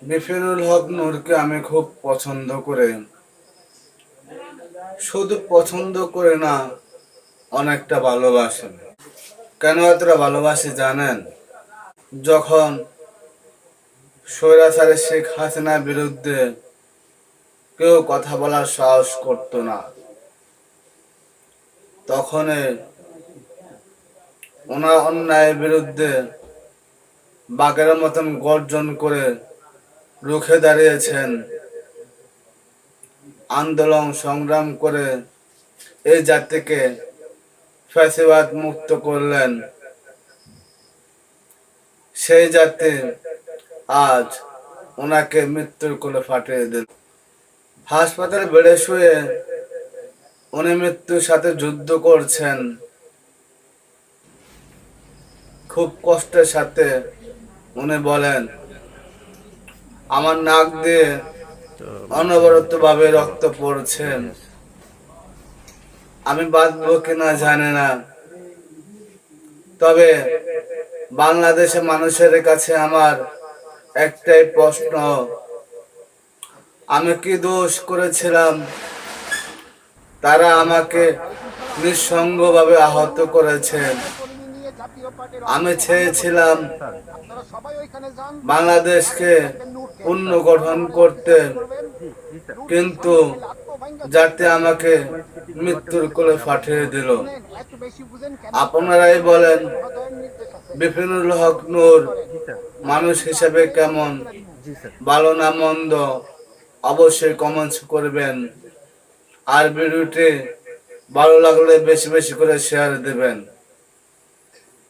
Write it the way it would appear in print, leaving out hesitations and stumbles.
বিপিনুল হক নূরকে আমি খুব পছন্দ করে, শুধু পছন্দ করে না, অনেকটা ভালোবাসি। কেন এতটা ভালোবাসি জানেন? যখন স্বৈরাচারী শেখ হাসিনার বিরুদ্ধে কেউ কথা বলার সাহস করত না, তখন ওনার অন্যায়ের বিরুদ্ধে বাঘের মতন গর্জন করে রুখে দাঁড়িয়েছেন, আন্দোলন সংগ্রাম করে এই জাতিকে ফ্যাসিবাদ মুক্ত করলেন। সেই জাতি আজ ওনাকে মৃত্যুর কোলে পাঠিয়ে দিল। হাসপাতালে বেডে শুয়ে উনি মৃত্যুর সাথে যুদ্ধ করছেন, খুব কষ্টের সাথে। উনি বলেন, আমার নাক দিয়ে অনবরত ভাবে রক্ত পড়ছে, আমি বাঁচবো কিনা জানি না। তবে বাংলাদেশের মানুষের কাছে আমার একটাই প্রশ্ন, আমি কি দোষ করেছিলাম তারা আমাকে নিঃসঙ্গভাবে আহত করেছেন? আমি চেয়েছিলাম বাংলাদেশকে পুনর্গঠন করতে, কিন্তু যাতে আমাকে মৃত্যুর কোলে পাঠিয়ে দিল। আপনারাই বলেন, বিপিনুল হক নূর মানুষ হিসেবে কেমন, ভালো না মন্দ, অবশ্যই কমেন্টস করবেন। আর ভিডিওটি ভালো লাগলে বেশি বেশি করে শেয়ার দেবেন।